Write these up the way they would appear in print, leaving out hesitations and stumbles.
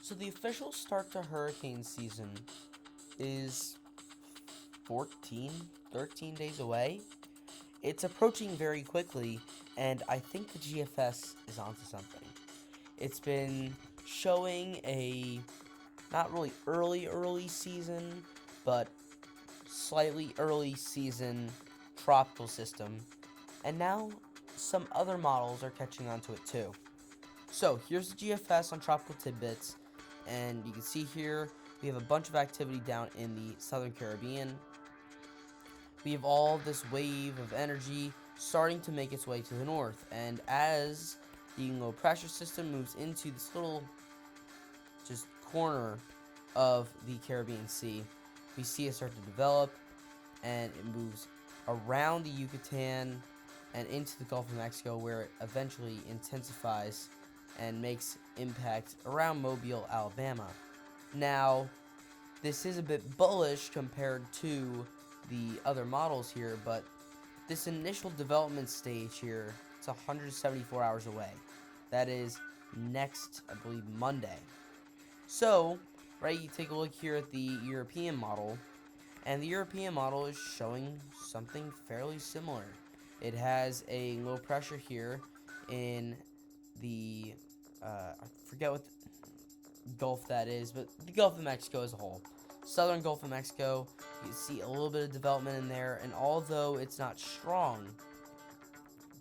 So the official start to hurricane season is 14, 13 days away. It's approaching very quickly, and I think the GFS is onto something. It's been showing a not really early season, but slightly early season tropical system, and now some other models are catching on to it too. So here's the GFS on Tropical Tidbits, and you can see here we have a bunch of activity down in the Southern Caribbean. We have all this wave of energy starting to make its way to the north, and as the low pressure system moves into this little just corner of the Caribbean Sea, we see it start to develop, and it moves around the Yucatan and into the Gulf of Mexico, where it eventually intensifies and makes impact around Mobile, Alabama. Now, this is a bit bullish compared to the other models here, but this initial development stage here, it's 174 hours away. That is next, I believe, Monday. So, right, you take a look here at the European model, and the European model is showing something fairly similar. It has a low pressure here in the, I forget what Gulf that is, but the Gulf of Mexico as a whole. Southern Gulf of Mexico, you see a little bit of development in there, and although it's not strong,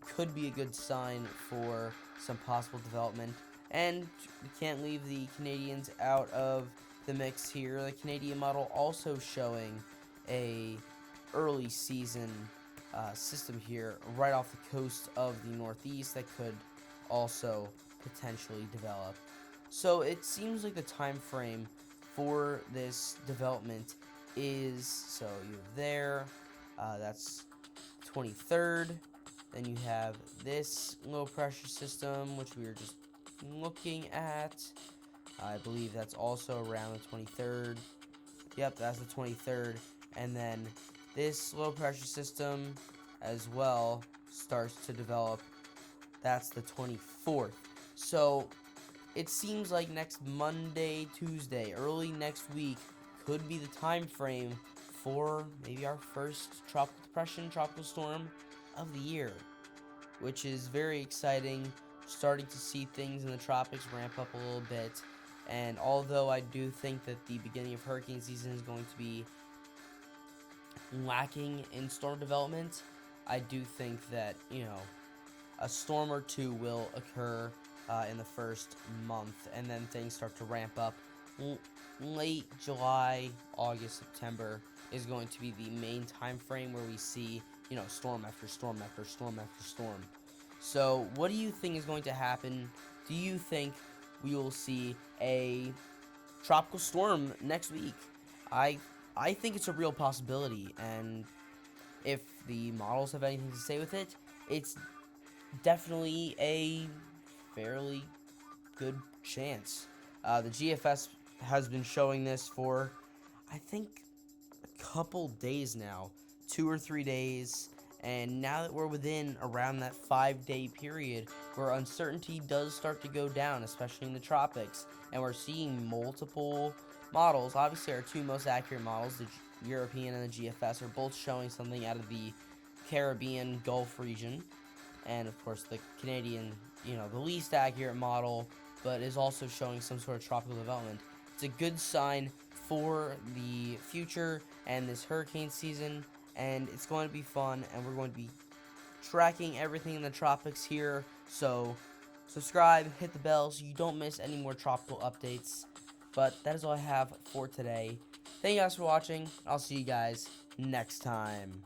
could be a good sign for some possible development. And we can't leave the Canadians out of the mix here. The Canadian model also showing a early season system here right off the coast of the Northeast that could also potentially develop. So it seems like the time frame for this development is, so you have there, that's 23rd. Then you have this low pressure system, which we were just looking at. I believe that's also around the 23rd. Yep, that's the 23rd. And then this low pressure system as well starts to develop. That's the 24th. So it seems like next Monday, Tuesday, early next week could be the time frame for maybe our first tropical depression, tropical storm of the year, which is very exciting. Starting to see things in the tropics ramp up a little bit, and although I do think that the beginning of hurricane season is going to be lacking in storm development, I do think that, a storm or two will occur in the first month, and then things start to ramp up. Late July, August, September is going to be the main time frame where we see, storm after storm after storm after storm. So, what do you think is going to happen? Do you think we will see a tropical storm next week? I think it's a real possibility, and if the models have anything to say with it, it's definitely a fairly good chance. The GFS has been showing this for, I think, a couple days now, 2 or 3 days, and now that we're within around that 5-day period where uncertainty does start to go down, especially in the tropics, and we're seeing multiple models. Obviously, our two most accurate models, the European and the GFS, are both showing something out of the Caribbean Gulf region, and of course the Canadian, the least accurate model, but is also showing some sort of tropical development. It's a good sign for the future and this hurricane season, and it's going to be fun, and we're going to be tracking everything in the tropics here. So subscribe, hit the bell so you don't miss any more tropical updates. But that is all I have for today. Thank you guys for watching. I'll see you guys next time.